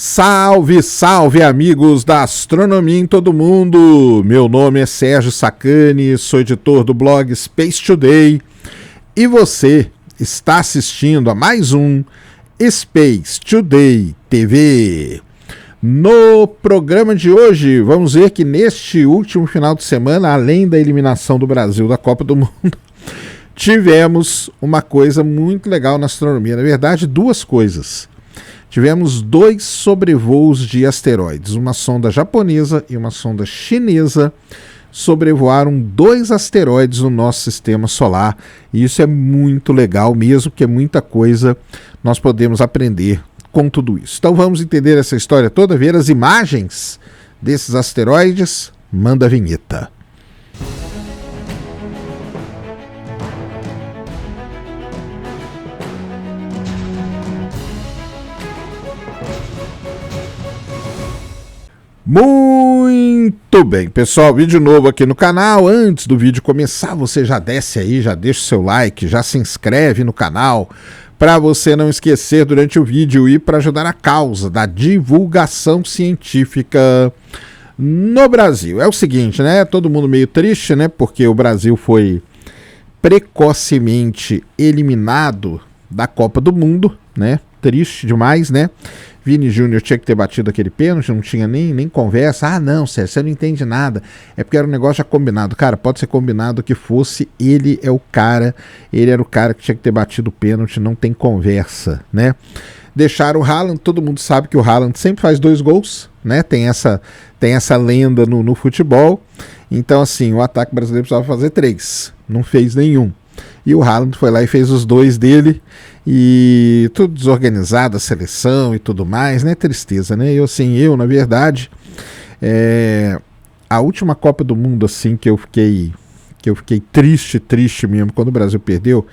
Salve, salve amigos da astronomia em todo mundo! Meu nome é Sérgio Sacani, sou editor do blog Space Today e você está assistindo a mais um Space Today TV. No programa de hoje, vamos ver que neste último final de semana, além da eliminação do Brasil da Copa do Mundo, tivemos uma coisa muito legal na astronomia. Na verdade, duas coisas. Tivemos dois sobrevoos de asteroides, uma sonda japonesa e uma sonda chinesa sobrevoaram dois asteroides no nosso sistema solar, e isso é muito legal mesmo, porque é muita coisa nós podemos aprender com tudo isso. Então vamos entender essa história toda, ver as imagens desses asteroides. Manda a vinheta. Muito bem, pessoal, vídeo novo aqui no canal. Antes do vídeo começar, você já desce aí, já deixa o seu like, já se inscreve no canal para você não esquecer durante o vídeo e para ajudar a causa da divulgação científica no Brasil. É o seguinte, né? Todo mundo meio triste, né? Porque o Brasil foi precocemente eliminado da Copa do Mundo, né? Triste demais, né? Vini Júnior tinha que ter batido aquele pênalti, não tinha nem conversa. Ah, não, Sérgio, você não entende nada. É porque era um negócio já combinado. Cara, pode ser combinado que fosse, ele era o cara que tinha que ter batido o pênalti, não tem conversa, né? Deixaram o Haaland, todo mundo sabe que o Haaland sempre faz 2 gols, né? Tem essa lenda no futebol. Então, assim, o ataque brasileiro precisava fazer 3, não fez nenhum. E o Haaland foi lá e fez os 2 dele, e tudo desorganizado, a seleção e tudo mais, né? Tristeza, né? Eu na verdade, a última Copa do Mundo, assim, que eu fiquei triste mesmo, quando o Brasil perdeu,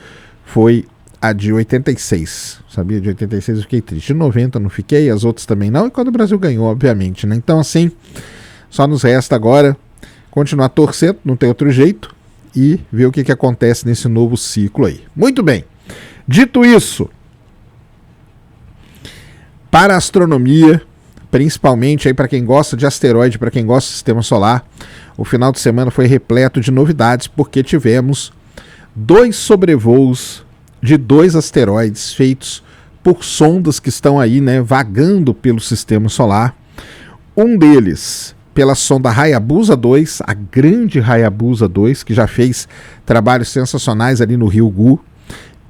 foi a de 86, sabia? De 86 eu fiquei triste, de 90 não fiquei, as outras também não, e quando o Brasil ganhou, obviamente, né? Então, assim, só nos resta agora continuar torcendo, não tem outro jeito, e ver o que acontece nesse novo ciclo aí. Muito bem, dito isso, para a astronomia, principalmente aí para quem gosta de asteroide, para quem gosta do sistema solar, o final de semana foi repleto de novidades, porque tivemos 2 sobrevoos de 2 asteroides feitos por sondas que estão aí, né, vagando pelo sistema solar. Um deles pela sonda Hayabusa 2, a grande Hayabusa 2, que já fez trabalhos sensacionais ali no Ryugu,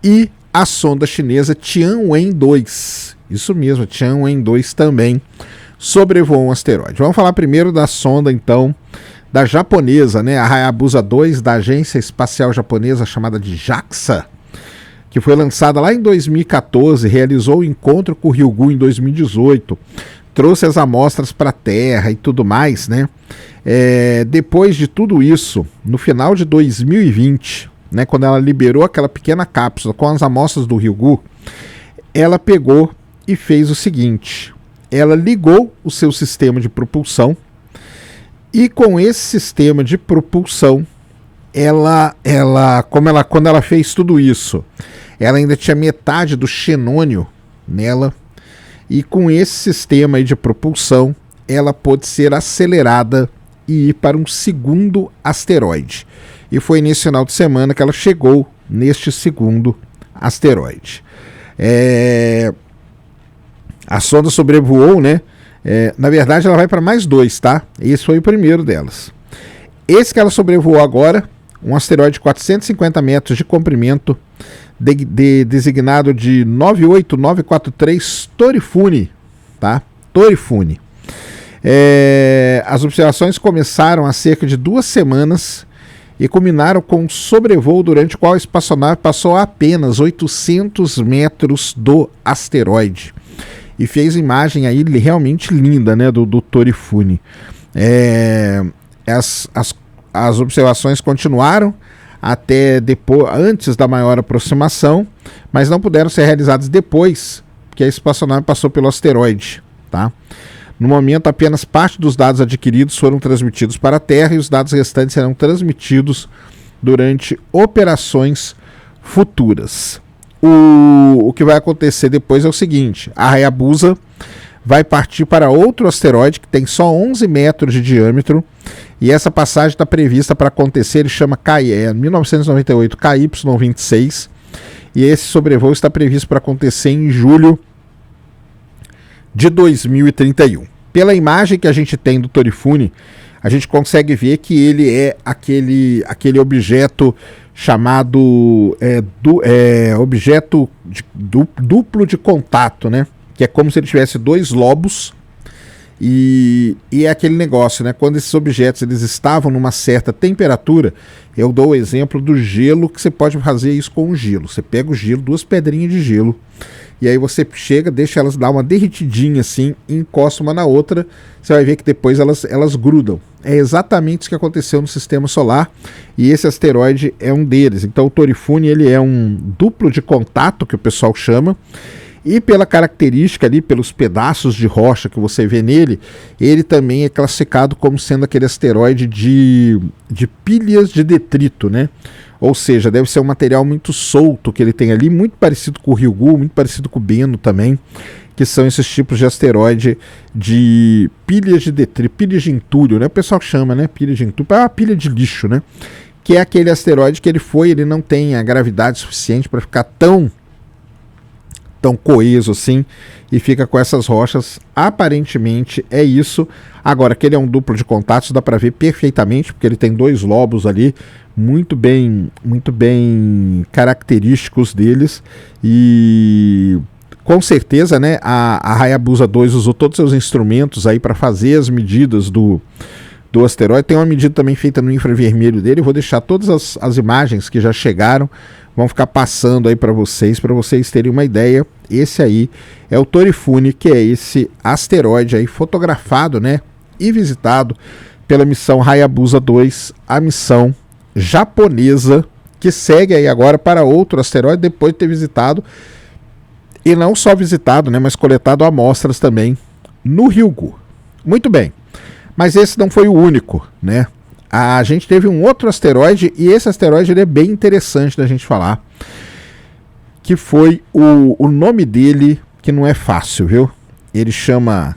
e a sonda chinesa Tianwen-2, isso mesmo, Tianwen-2 também sobrevoou um asteroide. Vamos falar primeiro da sonda, então, da japonesa, né, a Hayabusa 2, da Agência Espacial Japonesa, chamada de JAXA, que foi lançada lá em 2014, realizou o encontro com o Ryugu em 2018, trouxe as amostras para a Terra e tudo mais, né? Depois de tudo isso, no final de 2020, né, quando ela liberou aquela pequena cápsula com as amostras do Ryugu, ela pegou e fez o seguinte: ela ligou o seu sistema de propulsão, e com esse sistema de propulsão, quando ela fez tudo isso, ela ainda tinha metade do xenônio nela. E com esse sistema aí de propulsão, ela pôde ser acelerada e ir para um segundo asteroide. E foi nesse final de semana que ela chegou neste segundo asteroide. A sonda sobrevoou, né? Na verdade, ela vai para mais 2, tá? Esse foi o primeiro delas. Esse que ela sobrevoou agora, um asteroide de 450 metros de comprimento, designado de 98943 Torifune, tá? Torifune. As observações começaram há cerca de 2 semanas e culminaram com um sobrevoo durante o qual a espaçonave passou a apenas 800 metros do asteroide e fez imagem aí realmente linda, né, do Torifune. As observações continuaram até antes da maior aproximação, mas não puderam ser realizadas depois que a espaçonave passou pelo asteroide, tá? No momento, apenas parte dos dados adquiridos foram transmitidos para a Terra e os dados restantes serão transmitidos durante operações futuras. O que vai acontecer depois é o seguinte: a Hayabusa vai partir para outro asteroide que tem só 11 metros de diâmetro, e essa passagem está prevista para acontecer, ele chama 1998 KY26, e esse sobrevoo está previsto para acontecer em julho de 2031. Pela imagem que a gente tem do Torifune, a gente consegue ver que ele é aquele objeto chamado objeto duplo de contato, né? Que é como se ele tivesse dois lobos, e é aquele negócio, né? Quando esses objetos eles estavam numa certa temperatura, eu dou o exemplo do gelo, que você pode fazer isso com o gelo. Você pega o gelo, 2 pedrinhas de gelo, e aí você chega, deixa elas dar uma derretidinha assim, e encosta uma na outra, você vai ver que depois elas grudam. É exatamente isso que aconteceu no Sistema Solar, e esse asteroide é um deles. Então o Torifune, ele é um duplo de contato, que o pessoal chama, e pela característica ali, pelos pedaços de rocha que você vê nele, ele também é classificado como sendo aquele asteroide de pilhas de detrito, né? Ou seja, deve ser um material muito solto que ele tem ali, muito parecido com o Ryugu, muito parecido com o Bennu também, que são esses tipos de asteroide de pilhas de detrito, pilhas de entulho, né? O pessoal chama, né? Pilha de entulho, é uma pilha de lixo, né? Que é aquele asteroide que ele não tem a gravidade suficiente para ficar tão coeso assim, e fica com essas rochas. Aparentemente é isso. Agora, que ele é um duplo de contatos, dá para ver perfeitamente, porque ele tem 2 lobos ali, muito bem característicos deles, e com certeza, né, a Hayabusa 2 usou todos os seus instrumentos aí para fazer as medidas do asteroide. Tem uma medida também feita no infravermelho dele. Eu vou deixar todas as imagens que já chegaram, vão ficar passando aí para vocês terem uma ideia. Esse aí é o Torifune, que é esse asteroide aí fotografado, né, e visitado pela missão Hayabusa 2, a missão japonesa, que segue aí agora para outro asteroide depois de ter visitado, e não só visitado, né, mas coletado amostras também no Ryugu. Muito bem, mas esse não foi o único, né? A gente teve um outro asteroide, e esse asteroide ele é bem interessante da gente falar, que foi o nome dele, que não é fácil, viu? Ele chama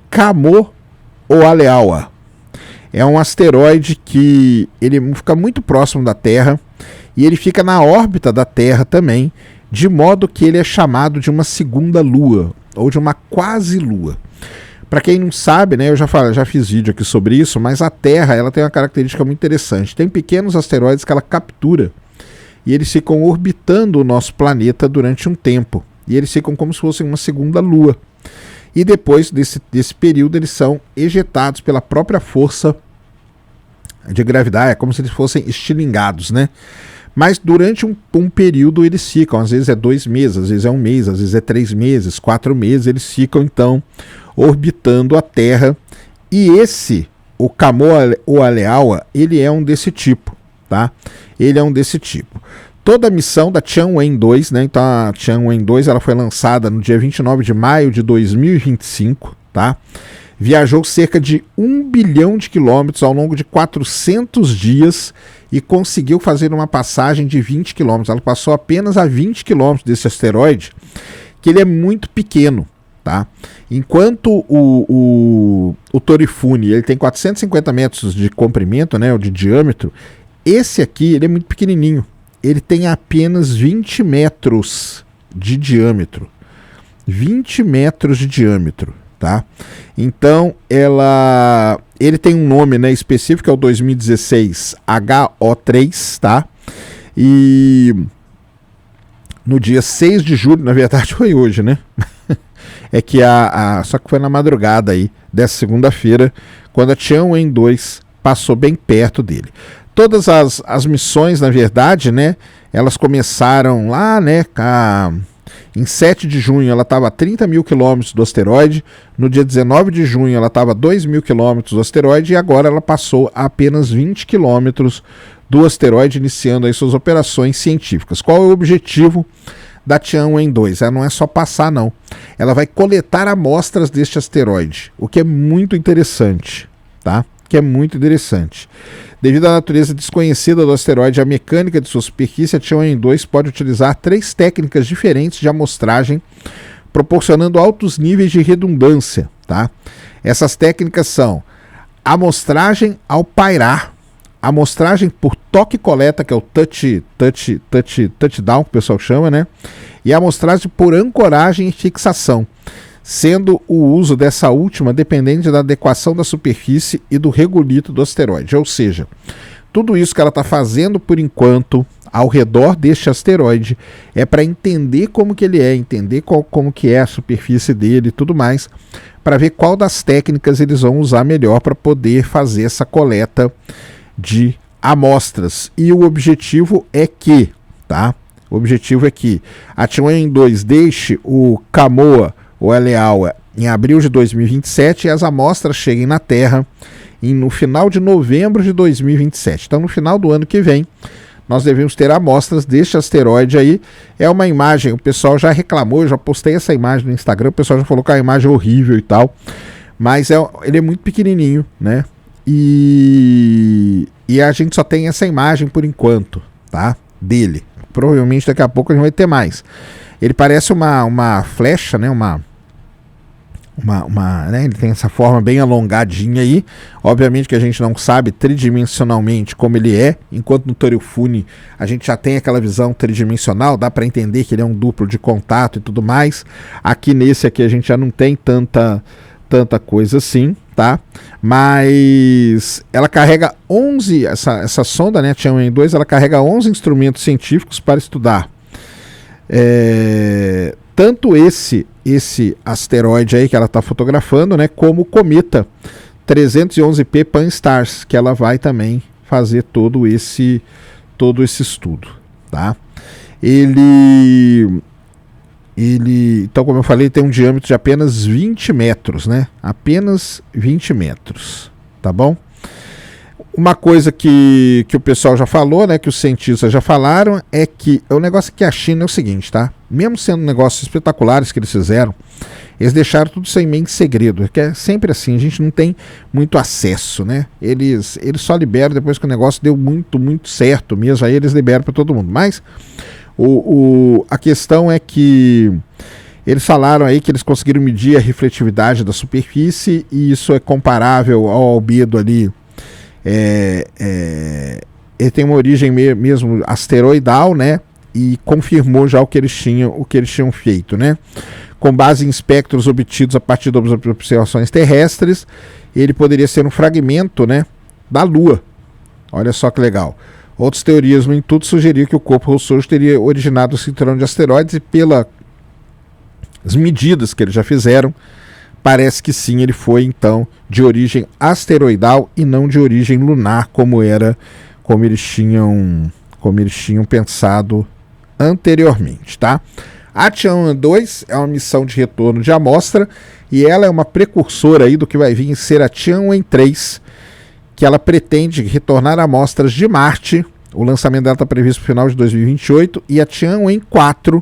Kamo-Oaleaua. É um asteroide que ele fica muito próximo da Terra, e ele fica na órbita da Terra também, de modo que ele é chamado de uma segunda lua, ou de uma quase lua. Para quem não sabe, né, eu já fiz vídeo aqui sobre isso, mas a Terra ela tem uma característica muito interessante. Tem pequenos asteroides que ela captura, e eles ficam orbitando o nosso planeta durante um tempo, e eles ficam como se fossem uma segunda lua. E depois desse período eles são ejetados pela própria força de gravidade, é como se eles fossem estilingados, né? Mas durante um período eles ficam, às vezes é 2 meses, às vezes é 1 mês, às vezes é 3 meses, 4 meses, eles ficam então orbitando a Terra. E o Kamo-Oaleaua, ele é um desse tipo, tá? Ele é um desse tipo. Toda a missão da Tianwen-2, né? Então a Tianwen-2 ela foi lançada no dia 29 de maio de 2025, tá? Viajou cerca de 1 bilhão de quilômetros ao longo de 400 dias e conseguiu fazer uma passagem de 20 quilômetros. Ela passou apenas a 20 quilômetros desse asteroide, que ele é muito pequeno, tá? Enquanto o Torifune ele tem 450 metros de comprimento, né, ou de diâmetro, esse aqui ele é muito pequenininho. Ele tem apenas 20 metros de diâmetro. 20 metros de diâmetro. Tá? Então ele tem um nome, né, específico, é o 2016 HO3, tá? E no dia 6 de julho, na verdade foi hoje, né? É que só que foi na madrugada aí dessa segunda-feira, quando a Tianwen-2 passou bem perto dele. Todas as missões, na verdade, né, elas começaram lá, né, em 7 de junho ela estava a 30 mil quilômetros do asteroide, no dia 19 de junho ela estava a 2 mil quilômetros do asteroide, e agora ela passou a apenas 20 quilômetros do asteroide, iniciando aí suas operações científicas. Qual é o objetivo da Tianwen-2? Ela não é só passar, não. Ela vai coletar amostras deste asteroide, o que é muito interessante, tá? Devido à natureza desconhecida do asteroide e à mecânica de sua superfície, a Tianwen-2 pode utilizar 3 técnicas diferentes de amostragem proporcionando altos níveis de redundância, tá? Essas técnicas são amostragem ao pairar, amostragem por toque e coleta, que é o touchdown, que o pessoal chama, né? E amostragem por ancoragem e fixação, sendo o uso dessa última dependente da adequação da superfície e do regolito do asteroide. Ou seja, tudo isso que ela está fazendo por enquanto ao redor deste asteroide é para entender como que ele é, entender como que é a superfície dele e tudo mais, para ver qual das técnicas eles vão usar melhor para poder fazer essa coleta de amostras. E o objetivo é que, tá? O objetivo é que a Tianwen-2 deixe o Kamoa, ou Aleaua, em abril de 2027 e as amostras cheguem na Terra no final de novembro de 2027. Então, no final do ano que vem, nós devemos ter amostras deste asteroide aí. É uma imagem, o pessoal já reclamou, eu já postei essa imagem no Instagram, o pessoal já falou que a imagem é horrível e tal, mas ele é muito pequenininho, né? E a gente só tem essa imagem por enquanto, tá? Dele. Provavelmente daqui a pouco a gente vai ter mais. Ele parece uma flecha, né? Né? Ele tem essa forma bem alongadinha aí. Obviamente que a gente não sabe tridimensionalmente como ele é, enquanto no Toryofune a gente já tem aquela visão tridimensional, dá para entender que ele é um duplo de contato e tudo mais. Aqui nesse aqui a gente já não tem tanta coisa assim, tá? Mas ela carrega 11, essa sonda, né, Tianwen-2, ela carrega 11 instrumentos científicos para estudar tanto esse asteroide aí que ela está fotografando, né, como o cometa 311P Pan-STARRS, que ela vai também fazer todo esse estudo, tá? Ele, então, como eu falei, tem um diâmetro de apenas 20 metros, né? Apenas 20 metros, tá bom? Uma coisa que o pessoal já falou, né, que os cientistas já falaram, é que o negócio aqui a China é o seguinte, tá? Mesmo sendo negócios espetaculares que eles fizeram, eles deixaram tudo isso aí meio em segredo, que é sempre assim, a gente não tem muito acesso, né? Eles só liberam depois que o negócio deu muito, muito certo mesmo, aí eles liberam para todo mundo. Mas a questão é que eles falaram aí que eles conseguiram medir a refletividade da superfície e isso é comparável ao albedo ali. Ele tem uma origem mesmo asteroidal, né? E confirmou já o que eles tinham feito, né? Com base em espectros obtidos a partir das observações terrestres, ele poderia ser um fragmento, né, da Lua. Olha só que legal. Outras teorias, no entanto, sugeriam que o corpo rochoso teria originado o cinturão de asteroides e pelas medidas que eles já fizeram, parece que sim, ele foi então de origem asteroidal e não de origem lunar, como eles tinham pensado anteriormente, tá? A Tianwen-2 é uma missão de retorno de amostra e ela é uma precursora aí do que vai vir a ser a Tianwen-3, que ela pretende retornar amostras de Marte. O lançamento dela está previsto para o final de 2028 e a Tianwen-4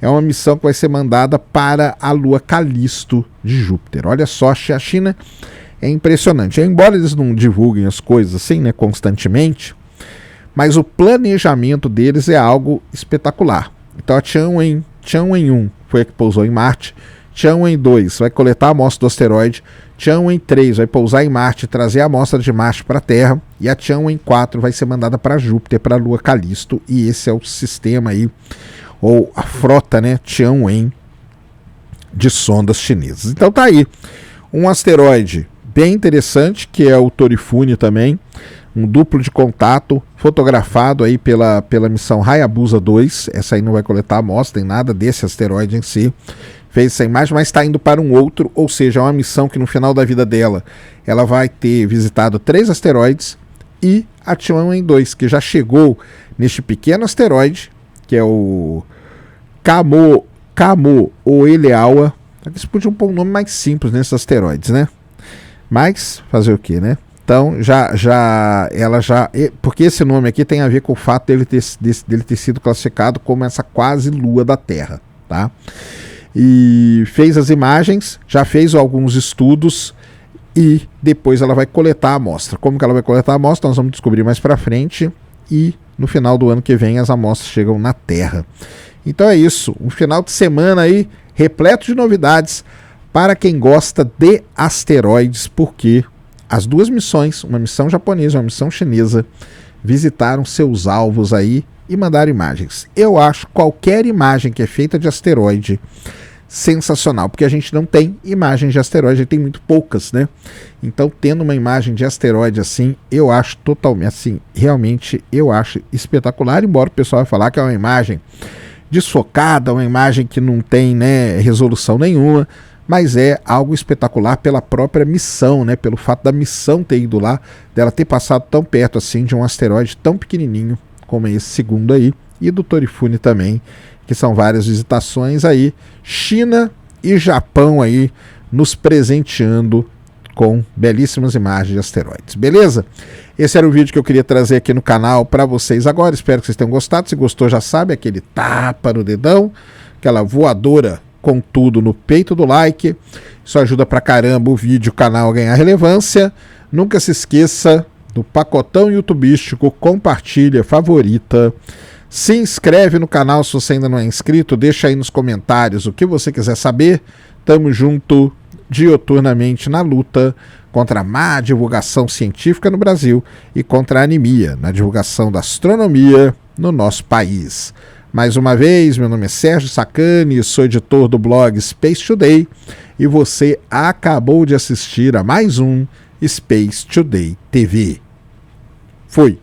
é uma missão que vai ser mandada para a lua Calisto de Júpiter. Olha só, a China é impressionante. Embora eles não divulguem as coisas assim, né, constantemente, mas o planejamento deles é algo espetacular. Então a Tianwen-1 foi a que pousou em Marte, Tianwen-2 vai coletar a amostra do asteroide, Tianwen-3 vai pousar em Marte e trazer a amostra de Marte para a Terra, e a Tianwen-4 vai ser mandada para Júpiter, para a lua Calisto, e esse é o sistema aí, ou a frota, né, Tianwen de sondas chinesas. Então tá aí, um asteroide bem interessante, que é o Toryofune também, um duplo de contato, fotografado aí pela missão Hayabusa 2, essa aí não vai coletar amostra, nem nada desse asteroide em si, fez essa imagem, mas está indo para um outro, ou seja, é uma missão que no final da vida dela, ela vai ter visitado 3 asteroides, e a Tianwen-2, que já chegou neste pequeno asteroide, que é o Kamoa ou Aleaua. Eles podiam pôr um nome mais simples nesses asteroides, né? Mas, fazer o que, né? Então, porque esse nome aqui tem a ver com o fato dele ter sido classificado como essa quase lua da Terra, tá? E fez as imagens, já fez alguns estudos e depois ela vai coletar a amostra. Como que ela vai coletar a amostra, nós vamos descobrir mais pra frente e no final do ano que vem as amostras chegam na Terra. Então é isso, um final de semana aí repleto de novidades para quem gosta de asteroides, porque as duas missões, uma missão japonesa e uma missão chinesa, visitaram seus alvos aí e mandaram imagens. Eu acho qualquer imagem que é feita de asteroide sensacional, porque a gente não tem imagens de asteroide, a gente tem muito poucas, né? Então, tendo uma imagem de asteroide assim, eu acho totalmente, assim, realmente eu acho espetacular, embora o pessoal vai falar que é uma imagem desfocada, uma imagem que não tem, né, resolução nenhuma, mas é algo espetacular pela própria missão, né? Pelo fato da missão ter ido lá, dela ter passado tão perto assim de um asteroide tão pequenininho como esse segundo aí, e do Torifune também, que são várias visitações aí, China e Japão aí nos presenteando com belíssimas imagens de asteroides, beleza? Esse era o vídeo que eu queria trazer aqui no canal para vocês agora, espero que vocês tenham gostado. Se gostou, já sabe, aquele tapa no dedão, aquela voadora com tudo no peito do like, isso ajuda pra caramba o vídeo, o canal a ganhar relevância. Nunca se esqueça do pacotão youtubístico, compartilha, favorita, se inscreve no canal se você ainda não é inscrito, deixa aí nos comentários o que você quiser saber. Tamo junto dioturnamente na luta contra a má divulgação científica no Brasil e contra a anemia na divulgação da astronomia no nosso país. Mais uma vez, meu nome é Sérgio Sacani, sou editor do blog Space Today e você acabou de assistir a mais um Space Today TV. Fui!